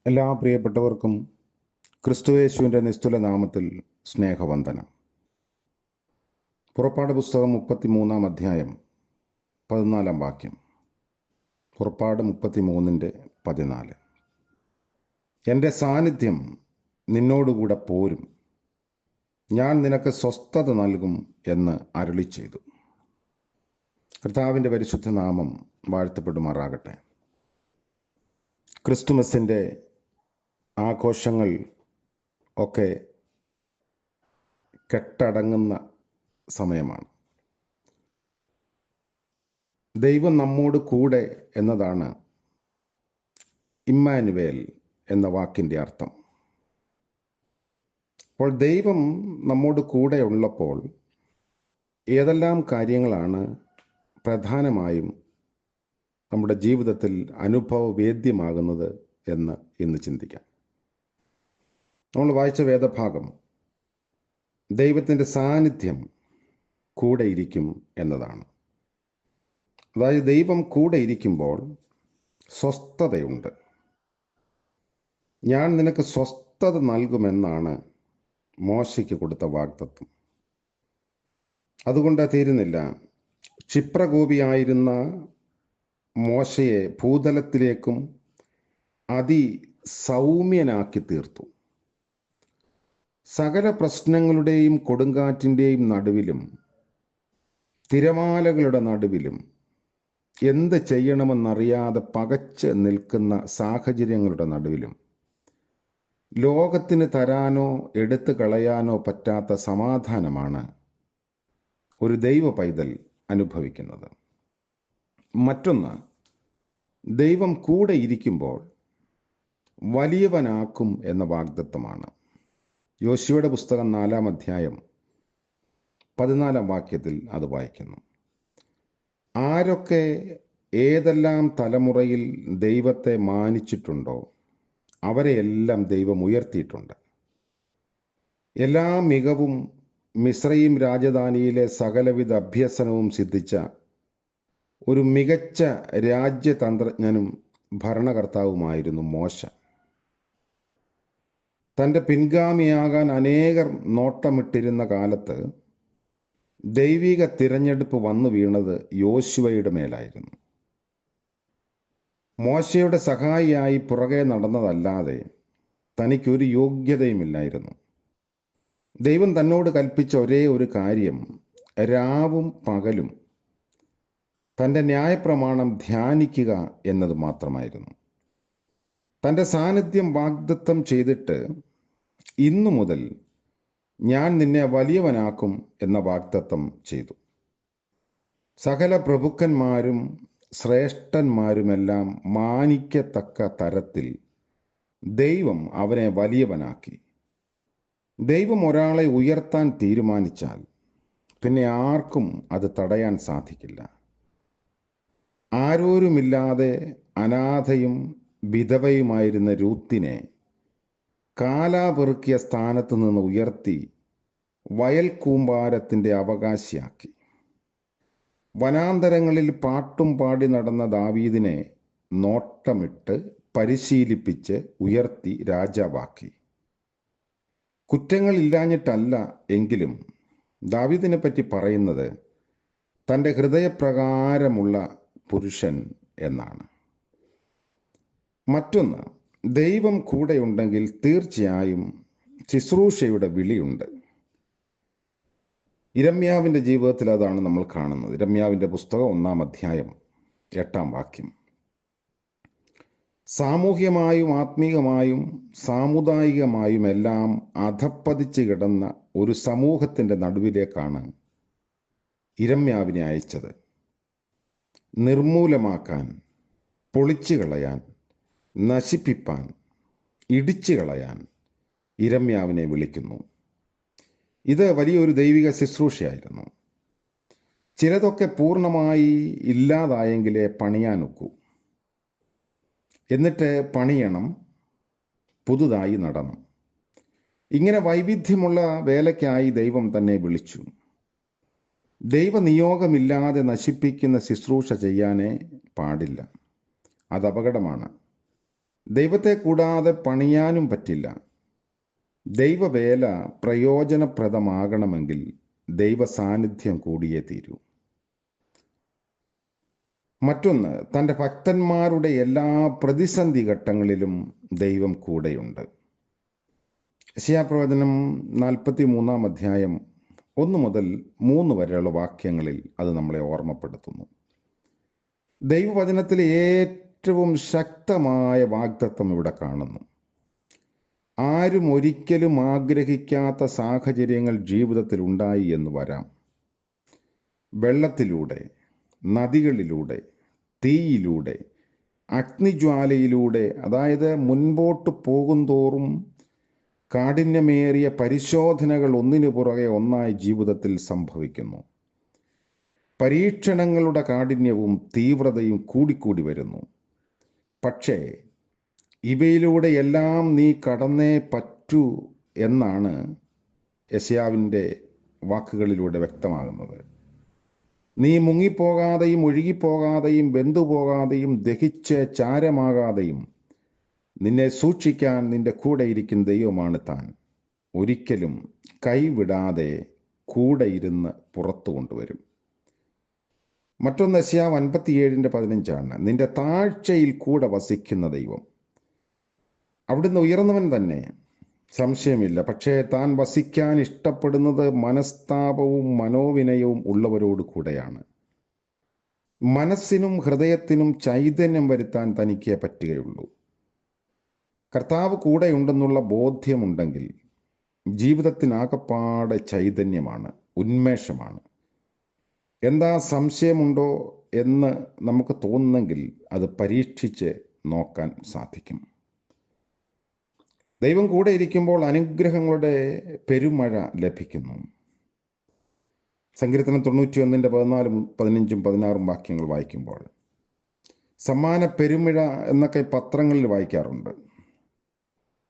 എല്ലാ പ്രിയപ്പെട്ടവർക്കും ക്രിസ്തുയേശുവിൻ്റെ നിസ്തുല നാമത്തിൽ സ്നേഹവന്ദനം. പുറപ്പാട് പുസ്തകം 33 അധ്യായം 14 വാക്യം. പുറപ്പാട് 33:14. എൻ്റെ സാന്നിധ്യം നിന്നോടുകൂടെ പോരും, ഞാൻ നിനക്ക് സ്വസ്ഥത നൽകും എന്ന് അരുളി ചെയ്തു. കർത്താവിൻ്റെ പരിശുദ്ധ നാമം വാഴ്ത്തപ്പെടുമാറാകട്ടെ. ക്രിസ്തുമസിൻ്റെ ആഘോഷങ്ങൾ ഒക്കെ കെട്ടടങ്ങുന്ന സമയമാണ്. ദൈവം നമ്മോട് കൂടെ എന്നതാണ് ഇമ്മാനുവേൽ എന്ന വാക്കിൻ്റെ അർത്ഥം. അപ്പോൾ ദൈവം നമ്മോട് കൂടെ ഉള്ളപ്പോൾ ഏതെല്ലാം കാര്യങ്ങളാണ് പ്രധാനമായും നമ്മുടെ ജീവിതത്തിൽ അനുഭവവേദ്യമാകുന്നത് എന്ന് ഇന്ന് ചിന്തിക്കാം. നമ്മൾ വായിച്ച വേദഭാഗം ദൈവത്തിൻ്റെ സാന്നിധ്യം കൂടെ ഇരിക്കും എന്നതാണ്. അതായത് ദൈവം കൂടെ ഇരിക്കുമ്പോൾ സ്വസ്ഥതയുണ്ട്. ഞാൻ നിനക്ക് സ്വസ്ഥത നൽകുമെന്നാണ് മോശയ്ക്ക് കൊടുത്ത വാഗ്ദത്തം. അതുകൊണ്ട് തീരുന്നില്ല. ക്ഷിപ്രകോപിയായിരുന്ന മോശയെ ഭൂതലത്തിലേക്കും അതിസൗമ്യനാക്കി തീർത്തു. സകല പ്രശ്നങ്ങളുടെയും കൊടുങ്കാറ്റിൻ്റെയും നടുവിലും തിരമാലകളുടെ നടുവിലും എന്ത് ചെയ്യണമെന്നറിയാതെ പകച്ച് നിൽക്കുന്ന സാഹചര്യങ്ങളുടെ നടുവിലും ലോകത്തിന് തരാനോ എടുത്തു കളയാനോ പറ്റാത്ത സമാധാനമാണ് ഒരു ദൈവ പൈതൽ അനുഭവിക്കുന്നത്. മറ്റൊന്ന്, ദൈവം കൂടെ ഇരിക്കുമ്പോൾ വലിയവനാക്കും എന്ന വാഗ്ദത്തമാണ്. യോശുവയുടെ പുസ്തകം 4 അധ്യായം 14 വാക്യത്തിൽ അത് വായിക്കുന്നു. ആരൊക്കെ ഏതെല്ലാം തലമുറയിൽ ദൈവത്തെ മാനിച്ചിട്ടുണ്ടോ അവരെയെല്ലാം ദൈവം ഉയർത്തിയിട്ടുണ്ട്. എല്ലാ മികവും മിസ്രയീം രാജധാനിയിലെ സകലവിധ അഭ്യസനവും സിദ്ധിച്ച ഒരു മികച്ച രാജ്യതന്ത്രജ്ഞനും ഭരണകർത്താവുമായിരുന്നു മോശ. തൻ്റെ പിൻഗാമിയാകാൻ അനേകർ നോട്ടമിട്ടിരുന്ന കാലത്ത് ദൈവിക തിരഞ്ഞെടുപ്പ് വന്നു വീണത് യോശുവയുടെ മേലായിരുന്നു. മോശയുടെ സഹായിയായി പുറകെ നടന്നതല്ലാതെ തനിക്കൊരു യോഗ്യതയുമില്ലായിരുന്നു. ദൈവം തന്നോട് കൽപ്പിച്ച ഒരേ ഒരു കാര്യം രാവും പകലും തൻ്റെ ന്യായപ്രമാണം ധ്യാനിക്കുക എന്നത് മാത്രമായിരുന്നു. തൻ്റെ സാന്നിധ്യം വാഗ്ദത്തം ചെയ്തിട്ട് ഇന്നു മുതൽ ഞാൻ നിന്നെ വലിയവനാക്കും എന്ന വാഗ്ദത്തം ചെയ്തു. സകല പ്രഭുക്കന്മാരും ശ്രേഷ്ഠന്മാരുമെല്ലാം മാനിക്കത്തക്ക തരത്തിൽ ദൈവം അവനെ വലിയവനാക്കി. ദൈവം ഒരാളെ ഉയർത്താൻ തീരുമാനിച്ചാൽ പിന്നെ ആർക്കും അത് തടയാൻ സാധിക്കില്ല. ആരോരുമില്ലാതെ അനാഥയും വിധവയുമായിരുന്ന രൂത്തിനെ കാലാപെറുക്കിയ സ്ഥാനത്ത് നിന്ന് ഉയർത്തി വയൽ കൂമ്പാരത്തിൻ്റെ അവകാശിയാക്കി. വനാന്തരങ്ങളിൽ പാട്ടും പാടി നടന്ന ദാവീദിനെ നോട്ടമിട്ട് പരിശീലിപ്പിച്ച് ഉയർത്തി രാജാവാക്കി. കുറ്റങ്ങളില്ലാഞ്ഞിട്ടല്ല എങ്കിലും ദാവീദിനെ പറ്റി പറയുന്നത് തൻ്റെ ഹൃദയപ്രകാരമുള്ള പുരുഷൻ എന്നാണ്. മറ്റൊന്ന്, ദൈവം കൂടെയുണ്ടെങ്കിൽ തീർച്ചയായും ശുശ്രൂഷയുടെ വിളിയുണ്ട്. ഇരമ്യാവിൻ്റെ ജീവിതത്തിൽ അതാണ് നമ്മൾ കാണുന്നത്. ഇരമ്യാവിൻ്റെ പുസ്തകം 1 അധ്യായം 8 വാക്യം. സാമൂഹ്യമായും ആത്മീകമായും സാമുദായികമായും എല്ലാം അധപ്പതിച്ച് കിടന്ന ഒരു സമൂഹത്തിൻ്റെ നടുവിലേക്കാണ് ഇരമ്യാവിനെ അയച്ചത്. നിർമൂലമാക്കാൻ, പൊളിച്ചു കളയാൻ, നശിപ്പിപ്പാൻ, ഇടിച്ചു കളയാൻ ഇരമ്യാവിനെ വിളിക്കുന്നു. ഇത് വലിയൊരു ദൈവിക ശുശ്രൂഷയായിരുന്നു. ചിലതൊക്കെ പൂർണ്ണമായി ഇല്ലാതായെങ്കിലേ പണിയാനൊക്കൂ. എന്നിട്ട് പണിയണം, പുതുതായി നടണം. ഇങ്ങനെ വൈവിധ്യമുള്ള വേലയ്ക്കായി ദൈവം തന്നെ വിളിച്ചു. ദൈവനിയോഗമില്ലാതെ നശിപ്പിക്കുന്ന ശുശ്രൂഷ ചെയ്യാനേ പാടില്ല. അത് അപകടമാണ്. ദൈവത്തെ കൂടാതെ പണിയാനും പറ്റില്ല. ദൈവവേല പ്രയോജനപ്രദമാകണമെങ്കിൽ ദൈവ സാന്നിധ്യം കൂടിയേ തീരൂ. മറ്റൊന്ന്, തൻ്റെ ഭക്തന്മാരുടെ എല്ലാ പ്രതിസന്ധി ഘട്ടങ്ങളിലും ദൈവം കൂടെയുണ്ട്. യെശയ്യാപ്രവചനം 43 അധ്യായം 1 മുതൽ 3 വരെയുള്ള വാക്യങ്ങളിൽ അത് നമ്മളെ ഓർമ്മപ്പെടുത്തുന്നു. ദൈവവചനത്തിലെ ഏറ്റവും ശക്തമായ വാഗ്ദത്തം ഇവിടെ കാണുന്നു. ആരും ഒരിക്കലും ആഗ്രഹിക്കാത്ത സാഹചര്യങ്ങൾ ജീവിതത്തിൽ ഉണ്ടായി എന്ന് വരാം. വെള്ളത്തിലൂടെ, നദികളിലൂടെ, തീയിലൂടെ, അഗ്നിജ്വാലയിലൂടെ, അതായത് മുൻപോട്ട് പോകുന്തോറും കാഠിന്യമേറിയ പരിശോധനകൾ ഒന്നിനു പുറകെ ഒന്നായി ജീവിതത്തിൽ സംഭവിക്കുന്നു. പരീക്ഷണങ്ങളുടെ കാഠിന്യവും തീവ്രതയും കൂടിക്കൂടി വരുന്നു. പക്ഷേ ഇവയിലൂടെ എല്ലാം നീ കടന്നേ പറ്റൂ എന്നാണ് യെശയ്യാവിൻ്റെ വാക്കുകളിലൂടെ വ്യക്തമാകുന്നത്. നീ മുങ്ങിപ്പോകാതെയും ഒഴുകിപ്പോകാതെയും വെന്തുപോകാതെയും ദഹിച്ച് ചാരമാകാതെയും നിന്നെ സൂക്ഷിക്കാൻ നിന്റെ കൂടെ ഇരിക്കുന്ന ദൈവമാണ് താൻ. ഒരിക്കലും കൈവിടാതെ കൂടെ ഇരുന്ന് പുറത്തു കൊണ്ടുവരും. മറ്റൊന്ന് യെശയ്യാവ് 57:15 നിന്റെ താഴ്ചയിൽ കൂടെ വസിക്കുന്ന ദൈവം. അവിടുന്ന് ഉയർന്നവൻ തന്നെ, സംശയമില്ല. പക്ഷേ താൻ വസിക്കാൻ ഇഷ്ടപ്പെടുന്നത് മനസ്താപവും മനോവിനയവും ഉള്ളവരോട് കൂടെയാണ്. മനസ്സിനും ഹൃദയത്തിനും ചൈതന്യം വരുത്താൻ തനിക്കേ പറ്റുകയുള്ളൂ. കർത്താവ് കൂടെയുണ്ടെന്നുള്ള ബോധ്യമുണ്ടെങ്കിൽ ജീവിതത്തിനാകപ്പാടെ ചൈതന്യമാണ്, ഉന്മേഷമാണ്. എന്താ സംശയമുണ്ടോ എന്ന് നമുക്ക് തോന്നുന്നെങ്കിൽ അത് പരീക്ഷിച്ച് നോക്കാൻ സാധിക്കും. ദൈവം കൂടെ ഇരിക്കുമ്പോൾ അനുഗ്രഹങ്ങളുടെ പെരുമഴ ലഭിക്കുന്നു. സങ്കീർത്തനം 91:14, 15, 16 വാക്യങ്ങൾ വായിക്കുമ്പോൾ സമ്മാന പെരുമഴ എന്നൊക്കെ പത്രങ്ങളിൽ വായിക്കാറുണ്ട്.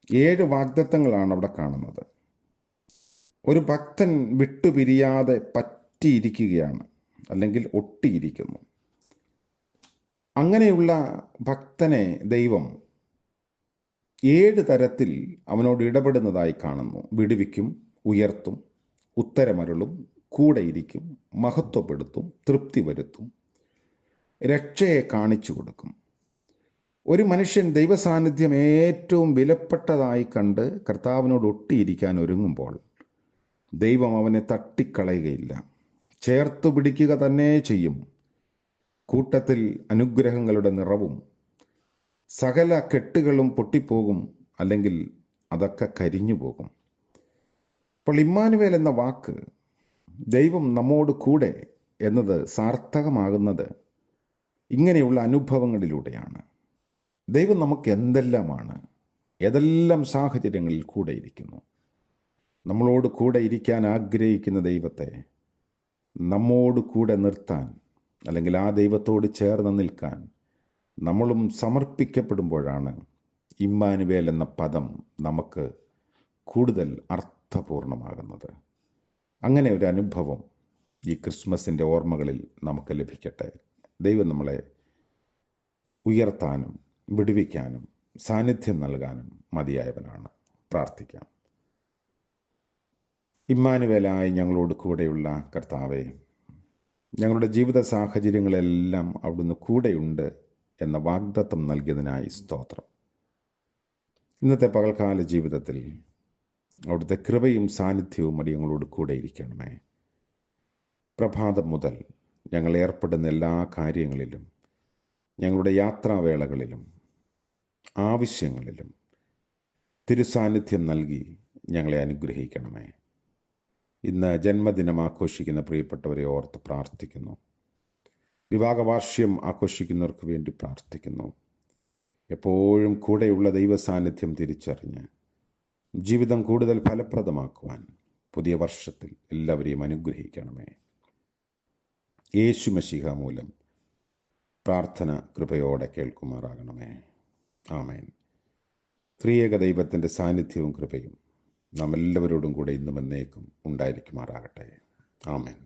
7 വാഗ്ദത്തങ്ങളാണ് അവിടെ കാണുന്നത്. ഒരു ഭക്തൻ വിട്ടുപിരിയാതെ പറ്റിയിരിക്കുകയാണ്, അല്ലെങ്കിൽ ഒട്ടിയിരിക്കുന്നു. അങ്ങനെയുള്ള ഭക്തനെ ദൈവം 7 തരത്തിൽ അവനോട് ഇടപെടുന്നതായി കാണുന്നു. വിടുവിക്കും, ഉയർത്തും, ഉത്തരമരുളും, കൂടെയിരിക്കും, മഹത്വപ്പെടുത്തും, തൃപ്തി വരുത്തും, രക്ഷയെ കാണിച്ചു കൊടുക്കും. ഒരു മനുഷ്യൻ ദൈവസാന്നിധ്യം ഏറ്റവും വിലപ്പെട്ടതായി കണ്ട് കർത്താവിനോട് ഒട്ടിയിരിക്കാൻ ഒരുങ്ങുമ്പോൾ ദൈവം അവനെ തട്ടിക്കളയുകയില്ല, ചേർത്ത് പിടിക്കുക തന്നെ ചെയ്യും. കൂട്ടത്തിൽ അനുഗ്രഹങ്ങളുടെ നിറവും സകല കെട്ടുകളും പൊട്ടിപ്പോകും, അല്ലെങ്കിൽ അതൊക്കെ കരിഞ്ഞു പോകും. അപ്പോൾ ഇമ്മാനുവേൽ എന്ന വാക്ക്, ദൈവം നമ്മോട് കൂടെ എന്നത് സാർത്ഥകമാകുന്നത് ഇങ്ങനെയുള്ള അനുഭവങ്ങളിലൂടെയാണ്. ദൈവം നമുക്ക് എന്തെല്ലാമാണ്, ഏതെല്ലാം സാഹചര്യങ്ങളിൽ കൂടെ ഇരിക്കുന്നു. നമ്മളോട് കൂടെ ഇരിക്കാൻ ആഗ്രഹിക്കുന്ന ദൈവത്തെ നമ്മോട് കൂടെ നിർത്താൻ, അല്ലെങ്കിൽ ആ ദൈവത്തോട് ചേർന്ന് നിൽക്കാൻ നമ്മളും സമർപ്പിക്കപ്പെടുമ്പോഴാണ് ഇമ്മാനുവേൽ എന്ന പദം നമുക്ക് കൂടുതൽ അർത്ഥപൂർണമാകുന്നത്. അങ്ങനെ ഒരു അനുഭവം ഈ ക്രിസ്മസിൻ്റെ ഓർമ്മകളിൽ നമുക്ക് ലഭിക്കട്ടെ. ദൈവം നമ്മളെ ഉയർത്താനും വിടുവിക്കാനും സാന്നിധ്യം നൽകാനും മതിയായവനാണ്. പ്രാർത്ഥിക്കാം. ഇമ്മാനുവേലായി ഞങ്ങളോട് കൂടെയുള്ള കർത്താവേ, ഞങ്ങളുടെ ജീവിത സാഹചര്യങ്ങളെല്ലാം അവിടുന്ന് കൂടെയുണ്ട് എന്ന വാഗ്ദത്തം നൽകിയതിനായി സ്തോത്രം. ഇന്നത്തെ പകൽക്കാല ജീവിതത്തിൽ അവിടുത്തെ കൃപയും സാന്നിധ്യവും അടിയങ്ങളോട് കൂടെ ഇരിക്കണമേ. പ്രഭാതം മുതൽ ഞങ്ങൾ ഏർപ്പെടുന്ന എല്ലാ കാര്യങ്ങളിലും, ഞങ്ങളുടെ യാത്രാവേളകളിലും ആവശ്യങ്ങളിലും തിരുസാന്നിധ്യം നൽകി ഞങ്ങളെ അനുഗ്രഹിക്കണമേ. ഇന്ന് ജന്മദിനം ആഘോഷിക്കുന്ന പ്രിയപ്പെട്ടവരെ ഓർത്ത് പ്രാർത്ഥിക്കുന്നു. വിവാഹവാർഷികം ആഘോഷിക്കുന്നവർക്ക് വേണ്ടി പ്രാർത്ഥിക്കുന്നു. എപ്പോഴും കൂടെയുള്ള ദൈവസാന്നിധ്യം തിരിച്ചറിഞ്ഞ് ജീവിതം കൂടുതൽ ഫലപ്രദമാക്കുവാൻ പുതിയ വർഷത്തിൽ എല്ലാവരെയും അനുഗ്രഹിക്കണമേ. യേശു മശീഹ മൂലം പ്രാർത്ഥന കൃപയോടെ കേൾക്കുമാറാകണമേ. ആമേൻ. ത്രിയേക ദൈവത്തിൻ്റെ സാന്നിധ്യവും കൃപയും നാം എല്ലാവരോടും കൂടെ ഇന്നും എന്നേക്കും ഉണ്ടായിരിക്കുമാറാകട്ടെ. ആമേൻ.